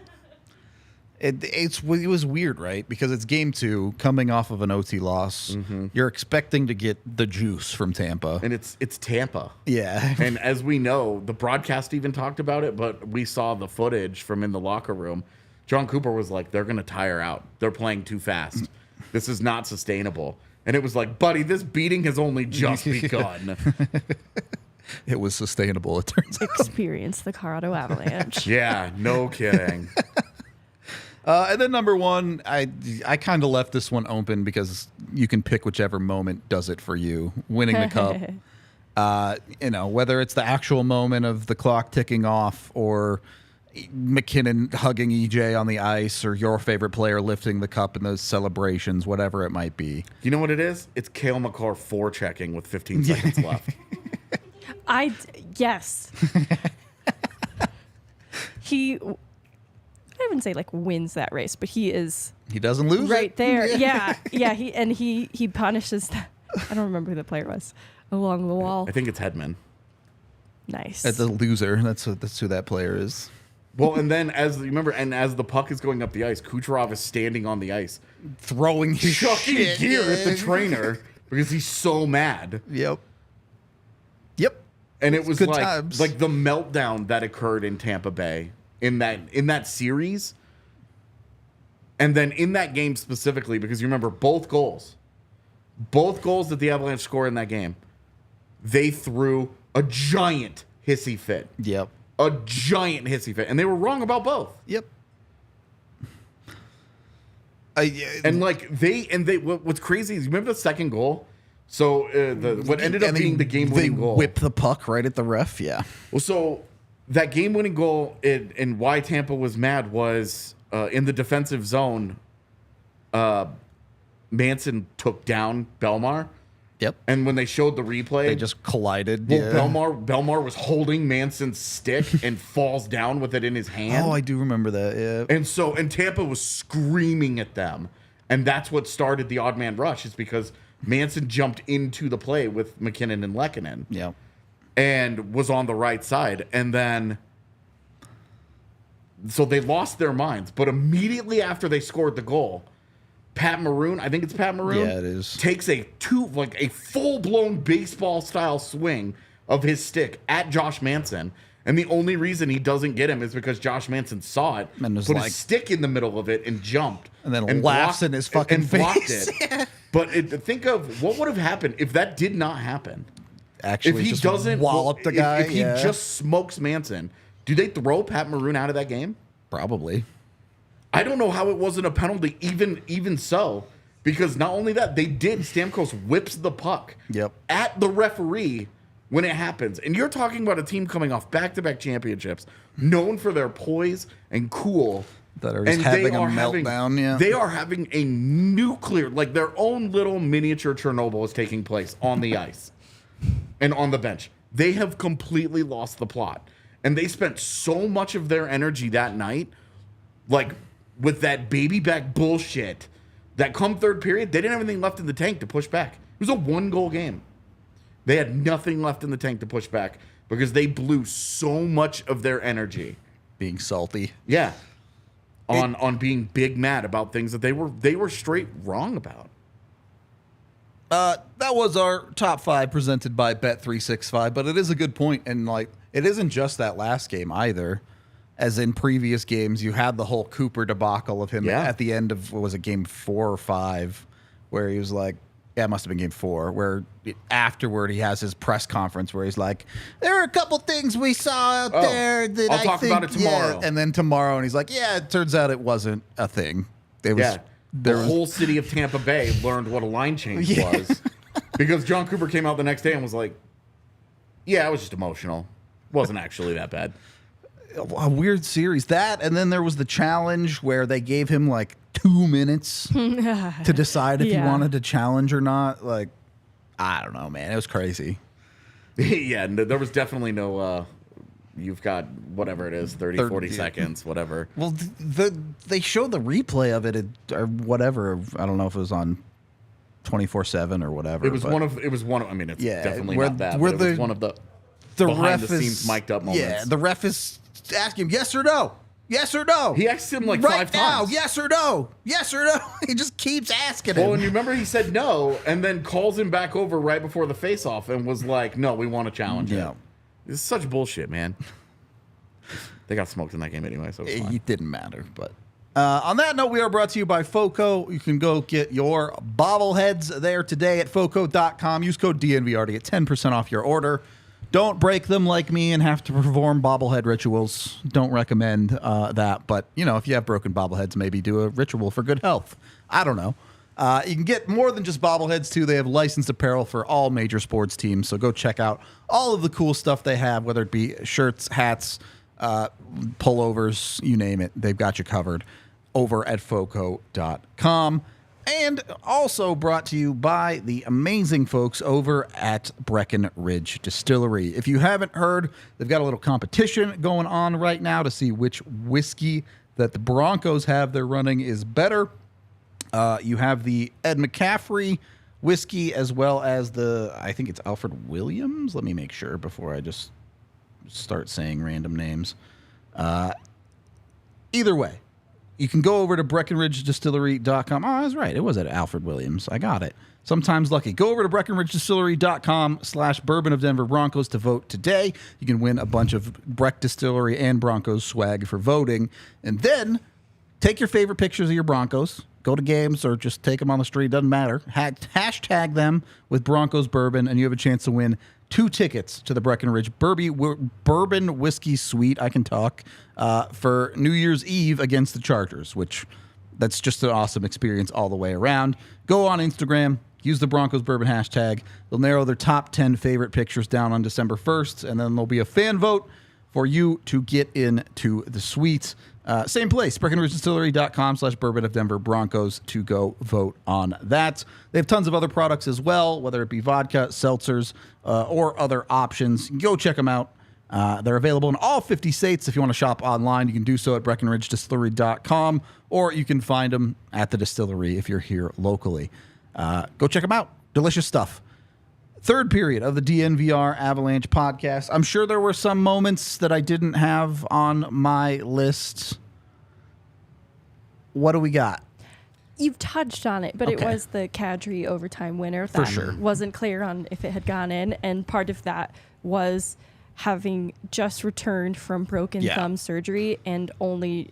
It was weird, right? Because it's game 2, coming off of an OT loss. You're expecting to get the juice from Tampa. And it's Tampa. Yeah. And as we know, the broadcast even talked about it, but we saw the footage from in the locker room. John Cooper was like, they're going to tire out. They're playing too fast. This is not sustainable. And it was like, buddy, this beating has only just begun. It was sustainable, it turns out. Experience the Colorado Avalanche. Yeah, no kidding. And then number 1, I kind of left this one open because you can pick whichever moment does it for you. Winning the Cup. Whether it's the actual moment of the clock ticking off or McKinnon hugging EJ on the ice or your favorite player lifting the cup in those celebrations, whatever it might be. You know what it is? It's Cale Makar forechecking with 15 seconds left. Yes. I wouldn't say like wins that race, but he doesn't lose right it. there. Yeah. He punishes that. I don't remember who the player was along the wall. I think it's Hedman. Nice. That's a loser. That's who that player is. Well, and then as the puck is going up the ice, Kucherov is standing on the ice, Throwing his chucking shit. gear at the trainer because he's so mad. Yep. And it was good like times. like the meltdown that occurred in Tampa Bay in that series. And then in that game specifically, because you remember both goals that the Avalanche scored in that game, they threw a giant hissy fit. Yep. A giant hissy fit. And they were wrong about both. Yep. What's crazy is, you remember the second goal? So what ended up being the game-winning goal. Whip the puck right at the ref. Yeah. Well, so that game-winning goal and why Tampa was mad was in the defensive zone, Manson took down Belmar. Yep. And when they showed the replay, They just collided. well, yeah. Belmar was holding Manson's stick and falls down with it in his hand. Oh, I do remember that. Yeah. And Tampa was screaming at them. And that's what started the odd man rush, is because Manson jumped into the play with McKinnon and Lehky Yeah. and was on the right side. And then, so they lost their minds. But immediately after they scored the goal, Pat Maroon, I think it's Pat Maroon. Yeah, it is. Takes a full-blown baseball-style swing of his stick at Josh Manson. And the only reason he doesn't get him is because Josh Manson saw it, And was put like- his stick in the middle of it and jumped. And then laughs in his fucking blocked face. it. But think of what would have happened if that did not happen. Actually, If he just doesn't wallop the guy. if he yeah. just smokes Manson, do they throw Pat Maroon out of that game? Probably. I don't know how it wasn't a penalty, even so, because not only that, they did. Stamkos whips the puck Yep. at the referee when it happens. And you're talking about a team coming off back-to-back championships, known for their poise and cool. That are just And having a meltdown. Yeah. They are having a nuclear, like their own little miniature Chernobyl is taking place on the ice and on the bench. They have completely lost the plot. And they spent so much of their energy that night, like with that baby back bullshit, that come third period, they didn't have anything left in the tank to push back. It was a 1-goal game. They had nothing left in the tank to push back because they blew so much of their energy. Being salty. Yeah. On being big mad about things that they were straight wrong about. That was our top 5 presented by Bet365, but it is a good point, and like it isn't just that last game either. As in previous games, you had the whole Cooper debacle of him at the end of, what was it, game 4 or 5, where he was like, yeah, it must have been game 4, where afterward he has his press conference where he's like, there are a couple things we saw out there that I'll talk about it tomorrow. Yeah. And then tomorrow, and he's like, yeah, it turns out it wasn't a thing. It was, the whole city of Tampa Bay learned what a line change was. Because John Cooper came out the next day and was like, yeah, it was just emotional. Wasn't actually that bad. A weird series. That, and then there was the challenge where they gave him like 2 minutes to decide if he wanted to challenge or not. Like, I don't know, man. It was crazy. Yeah, there was definitely no you've got whatever it is, 30, 40 seconds, whatever. Well, they showed the replay of it or whatever. I don't know if it was on 24/7 or whatever. It was one of. I mean, it's definitely not that. Where but it was one of the behind the scenes mic'd up moments. Yeah, the ref is asking him yes or no. Yes or no? He asked him like right 5 now, times. Yes or no? Yes or no? He just keeps asking him. Well, and you remember he said no, and then calls him back over right before the face-off and was like, "No, we want to challenge him." This is such bullshit, man. They got smoked in that game anyway, so it's fine. It didn't matter. But on that note, we are brought to you by FOCO. You can go get your bobbleheads there today at FOCO.com. Use code DNVR to get 10% off your order. Don't break them like me and have to perform bobblehead rituals. Don't recommend that. But, if you have broken bobbleheads, maybe do a ritual for good health. I don't know. You can get more than just bobbleheads, too. They have licensed apparel for all major sports teams. So go check out all of the cool stuff they have, whether it be shirts, hats, pullovers, you name it. They've got you covered over at FOCO.com. And also brought to you by the amazing folks over at Breckenridge Distillery. If you haven't heard, they've got a little competition going on right now to see which whiskey that the Broncos have they're running is better. You have the Ed McCaffrey whiskey as well as I think it's Alfred Williams. Let me make sure before I just start saying random names. Either way. You can go over to BreckenridgeDistillery.com. Oh, I was right. It was at Alfred Williams. I got it. Sometimes lucky. Go over to BreckenridgeDistillery.com/Bourbon of Denver Broncos to vote today. You can win a bunch of Breck Distillery and Broncos swag for voting. And then take your favorite pictures of your Broncos. Go to games or just take them on the street. Doesn't matter. Hashtag them with Broncos Bourbon, and you have a chance to win 2 tickets to the Breckenridge Bourbon Whiskey Suite. I can talk for New Year's Eve against the Chargers, which that's just an awesome experience all the way around. Go on Instagram, use the Broncos Bourbon hashtag. They'll narrow their top 10 favorite pictures down on December 1st, and then there'll be a fan vote for you to get into the suite. Same place, BreckenridgeDistillery.com/Bourbon of Denver Broncos to go vote on that. They have tons of other products as well, whether it be vodka, seltzers, or other options. Go check them out. They're available in all 50 states. If you want to shop online, you can do so at BreckenridgeDistillery.com, or you can find them at the distillery if you're here locally. Go check them out. Delicious stuff. Third period of the DNVR Avalanche podcast. I'm sure there were some moments that I didn't have on my list. What do we got? You've touched on it, but Okay. it was the Kadri overtime winner. For That sure. wasn't clear on if it had gone in, and part of that was having just returned from broken thumb surgery and only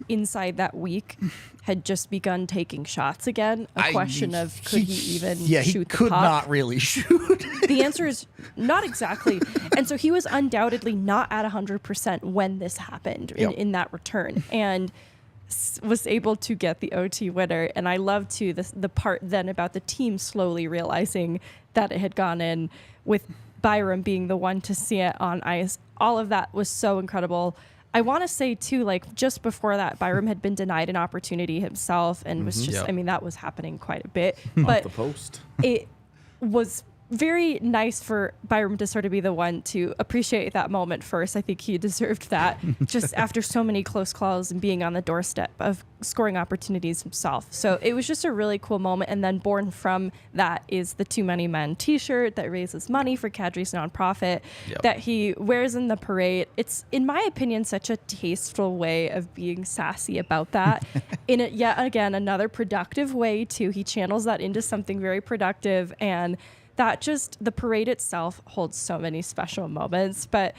inside that week had just begun taking shots again. A question of could he even shoot he the could puck? not really shoot. The answer is not exactly. And so he was undoubtedly not at 100% when this happened in that return, and was able to get the OT winner. And I love too the part then about the team slowly realizing that it had gone in, with Byram being the one to see it on ice. All of that was so incredible. I want to say too, like just before that, Byram had been denied an opportunity himself, and was just, I mean, that was happening quite a bit. But the post. It was very nice for Byram to sort of be the one to appreciate that moment first. I think he deserved that just after so many close calls and being on the doorstep of scoring opportunities himself. So it was just a really cool moment. And then born from that is the Too Many Men t-shirt that raises money for Kadri's nonprofit that he wears in the parade. It's, in my opinion, such a tasteful way of being sassy about that. In it, yet again, another productive way too. He channels that into something very productive, and that just, the parade itself holds so many special moments, but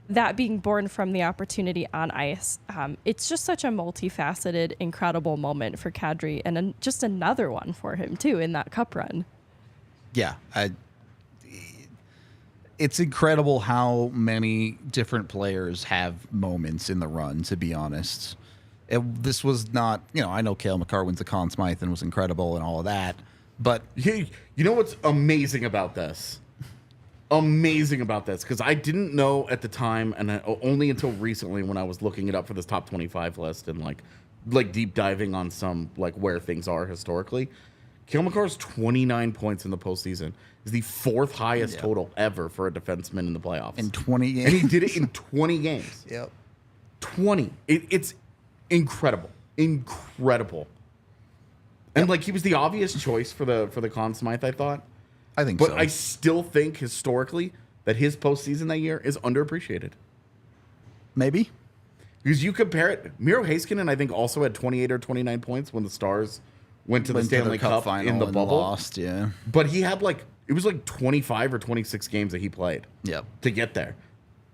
that being born from the opportunity on ice, it's just such a multifaceted, incredible moment for Kadri, and just another one for him too in that cup run. Yeah, it's incredible how many different players have moments in the run, to be honest. This was not, I know Cale Makar wins the Conn Smythe and was incredible and all of that, but You know what's amazing about this? Because I didn't know at the time, and only until recently when I was looking it up for this top 25 list and like deep diving on some like where things are historically. Cale Makar's 29 points in the postseason is the 4th highest total ever for a defenseman in the playoffs. In 20 games. And he did it in 20 games. Yep. 20. It's incredible. Incredible. And like he was the obvious choice for the Conn Smythe, I thought. I think But so. I still think historically that his postseason that year is underappreciated. Maybe. Because you compare it, Miro Heiskanen, I think, also had 28 or 29 points when the Stars went to the Stanley Cup final in the and bubble. Lost, yeah. But he had it was 25 or 26 games that he played Yep. to get there.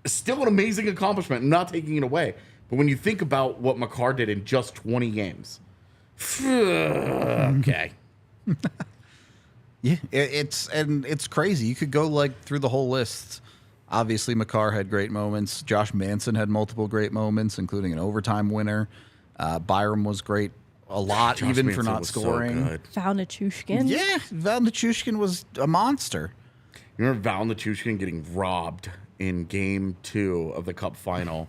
Still an amazing accomplishment, not taking it away. But when you think about what Makar did in just 20 games, okay. Yeah, it's crazy. You could go through the whole list. Obviously, Makar had great moments. Josh Manson had multiple great moments, including an overtime winner. Byram was great a lot, Josh even Manson for not was so scoring. good. Val Nichushkin. Yeah, Val Nichushkin was a monster. You remember Val Nichushkin getting robbed in Game 2 of the Cup final,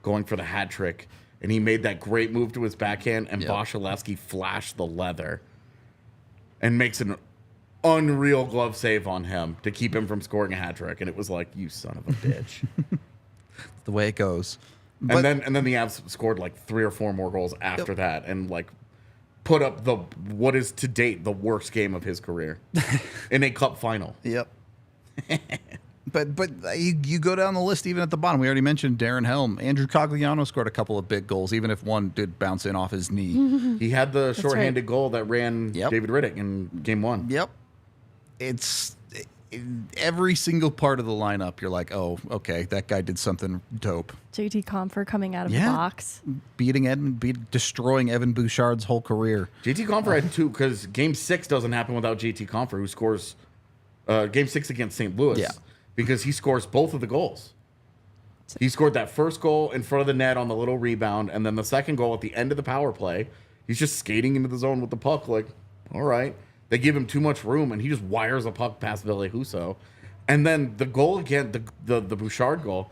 going for the hat trick, and he made that great move to his backhand, and Yep. Vasilevsky flashed the leather and makes an unreal glove save on him to keep him from scoring a hat trick, and it was like, you son of a bitch. It's the way it goes. and then the Avs scored 3 or 4 more goals after that, and put up what is to date the worst game of his career in a Cup final. Yep. But you go down the list, even at the bottom. We already mentioned Darren Helm. Andrew Cogliano scored a couple of big goals, even if one did bounce in off his knee. He had the shorthanded right. goal that ran Yep. David Riddick in Game 1. Yep. Every single part of the lineup, you're like, oh, okay, that guy did something dope. JT Comfer coming out of the Yeah. box. Destroying Evan Bouchard's whole career. JT Compher had 2 because Game 6 doesn't happen without JT Compher, who scores Game 6 against St. Louis. Yeah. Because he scores both of the goals. He scored that first goal in front of the net on the little rebound, and then the second goal at the end of the power play. He's just skating into the zone with the puck, all right. They give him too much room, and he just wires a puck past Ville Husso. And then the goal again, the Bouchard goal,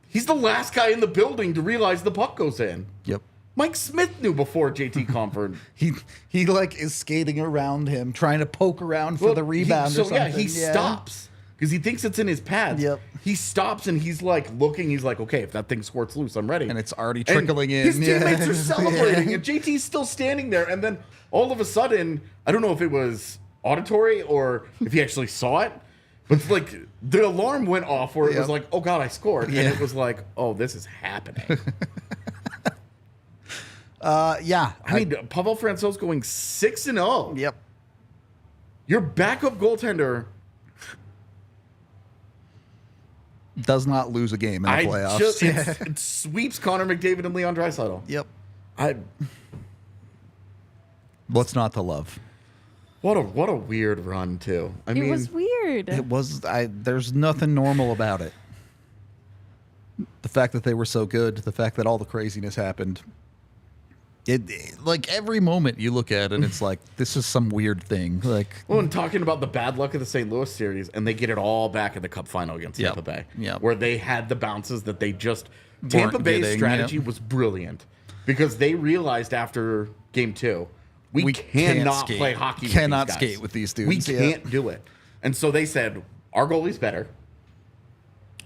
he's the last guy in the building to realize the puck goes in. Yep. Mike Smith knew before JT Compher. He is skating around him, trying to poke around for the rebound or something. He stops because he thinks it's in his pads. Yep. He stops and he's looking. He's like, okay, if that thing squirts loose, I'm ready. And it's already trickling in. His teammates Yeah. are celebrating, and JT's still standing there. And then all of a sudden, I don't know if it was auditory or if he actually saw it, but the alarm went off where it was like, oh God, I scored. Yeah. And it was like, oh, this is happening. Yeah. I mean, Pavel Francouz going 6-0. Yep. Your backup goaltender. Does not lose a game in the playoffs. It sweeps Connor McDavid and Leon Draisaitl. Yep. I What's not to love? what a weird run too. I mean, It was weird. It was. There's nothing normal about it. The fact that they were so good, the fact that all the craziness happened. Every moment you look at it, it's like this is some weird thing. well, and talking about the bad luck of the St. Louis series, and they get it all back in the Cup final against Yep. Tampa Bay, Yep. where they had the bounces that they just. Tampa Bay's getting, strategy yep. was brilliant because they realized after Game 2, we can't cannot skate. play hockey. Cannot with these guys. skate with these We dudes, yeah. can't do it, and so they said our goalie's better.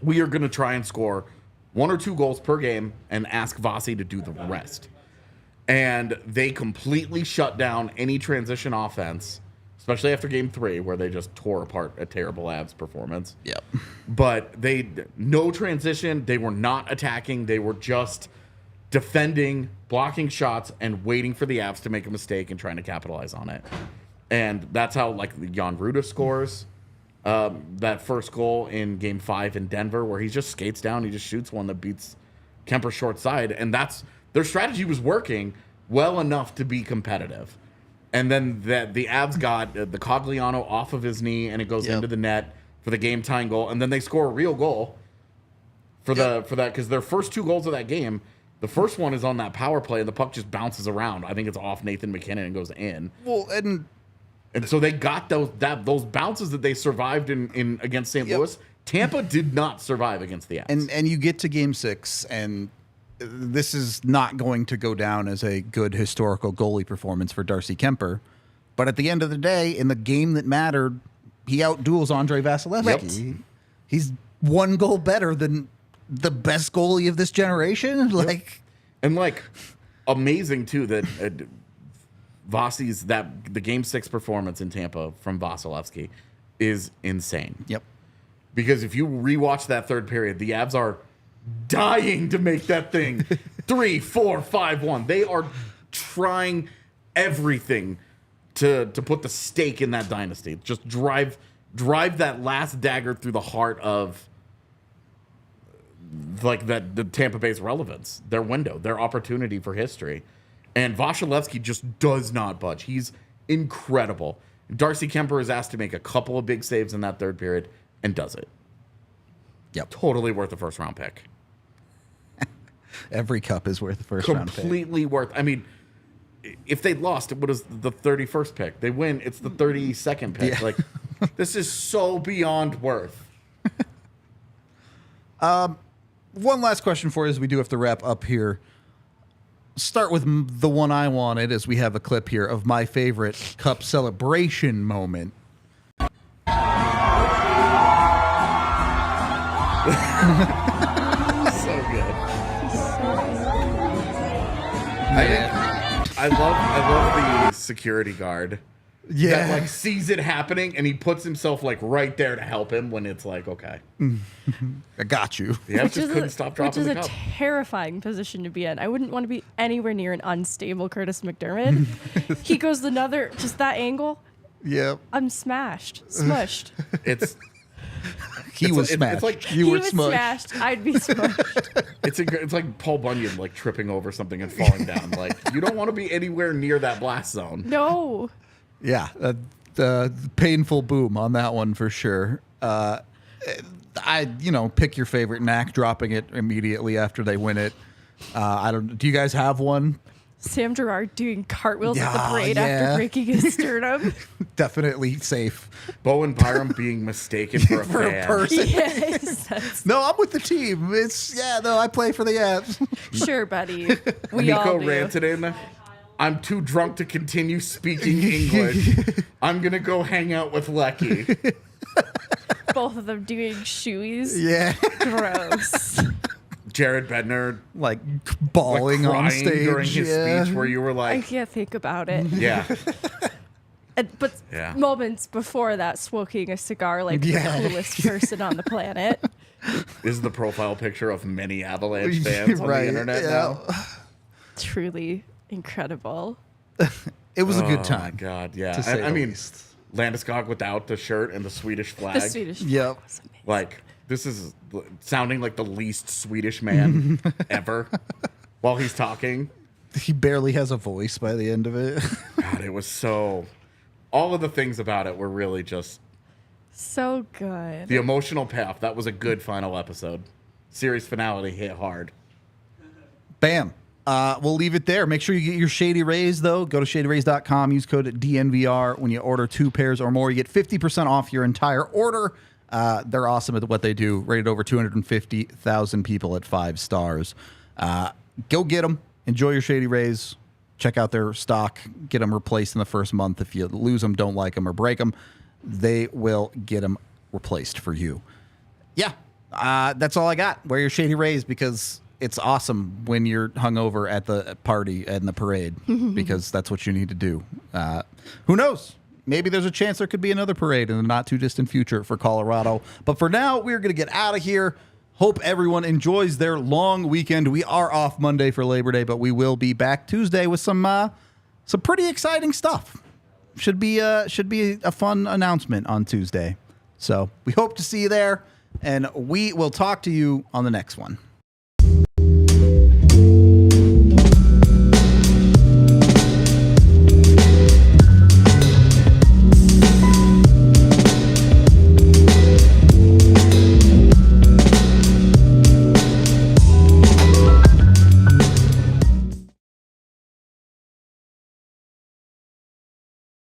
We are going to try and score 1 or 2 goals per game and ask Vasi to do the rest. And they completely shut down any transition offense, especially after Game 3, where they just tore apart a terrible Avs performance. Yep. But no transition. They were not attacking. They were just defending, blocking shots, and waiting for the Avs to make a mistake and trying to capitalize on it. And that's how Jan Rudo scores that first goal in Game 5 in Denver, where he just skates down, he just shoots one that beats Kemper short side, and their strategy was working well enough to be competitive. And then the Avs got the Cogliano off of his knee, and it goes into the net for the game tying goal, and then they score a real goal for that because their first 2 goals of that game, the first one is on that power play, and the puck just bounces around. I think it's off Nathan McKinnon and goes in. Well, and so they got those bounces that they survived in against St. Louis. Tampa did not survive against the Avs. and you get to Game 6, and this is not going to go down as a good historical goalie performance for Darcy Kemper. But at the end of the day, in the game that mattered, he outduels Andrei Vasilevsky. Yep. He's one goal better than the best goalie of this generation. Amazing too that Vasi's the Game 6 performance in Tampa from Vasilevsky is insane. Yep. Because if you rewatch that third period, the Avs are dying to make that thing 3-4-5-1. They are trying everything to put the stake in that dynasty. Just drive that last dagger through the heart of the Tampa Bay's relevance, their window, their opportunity for history. And Vasilevsky just does not budge. He's incredible. Darcy Kemper is asked to make a couple of big saves in that third period and does it. Yep. Totally worth a first round pick. Every cup is worth the first round pick. Completely worth. I mean, if they lost, it was the 31st pick. They win, it's the 32nd pick. Yeah. This is so beyond worth. One last question for you as we do have to wrap up here. Start with the one I wanted, as we have a clip here of my favorite cup celebration moment. So good. I love the security guard. Yeah. That sees it happening and he puts himself right there to help him when it's okay. I got you. The Avs just couldn't stop dropping the cup. Which is a terrifying position to be in. I wouldn't want to be anywhere near an unstable Curtis McDermott. He goes another, just that angle. Yep. I'm smushed. He was smashed. You were smashed. I'd be smushed. It's like Paul Bunyan tripping over something and falling down. You don't want to be anywhere near that blast zone. No. Yeah, painful boom on that one for sure. Pick your favorite knack, dropping it immediately after they win it. Do you guys have one? Sam Girard doing cartwheels at the parade after breaking his sternum. Definitely safe. Bowen Byram being mistaken for a fan. A person. Yes, no, I'm with the team. I play for the Avs. Sure, buddy. We Nico all do. Rantanen, I'm too drunk to continue speaking English. I'm going to go hang out with Lehky. Both of them doing shoeies. Yeah. Gross. Jared Bednar bawling crying on stage during his speech where you were I can't think about it. Yeah. But moments before that, smoking a cigar the coolest person on the planet. This is the profile picture of many Avalanche fans on the internet now. Truly incredible. It was a good time. Oh, God, yeah. To say I mean, least. Landeskog without the shirt and the Swedish flag. The Swedish flag was amazing. This is sounding like the least Swedish man ever while he's talking. He barely has a voice by the end of it. God, it was so... All of the things about it were really just... So good. The emotional payoff. That was a good final episode. Series finale hit hard. Bam. We'll leave it there. Make sure you get your Shady Rays, though. Go to shadyrays.com. Use code DNVR. When you order 2 pairs or more, you get 50% off your entire order. They're awesome at what they do. Rated over 250,000 people at 5 stars. Go get them. Enjoy your Shady Rays. Check out their stock. Get them replaced in the first month. If you lose them, don't like them, or break them, they will get them replaced for you. Yeah, that's all I got. Wear your Shady Rays because it's awesome when you're hungover at the party and the parade because that's what you need to do. Who knows? Maybe there's a chance there could be another parade in the not too distant future for Colorado. But for now, we're going to get out of here. Hope everyone enjoys their long weekend. We are off Monday for Labor Day, but we will be back Tuesday with some pretty exciting stuff. Should be a fun announcement on Tuesday. So we hope to see you there, and we will talk to you on the next one.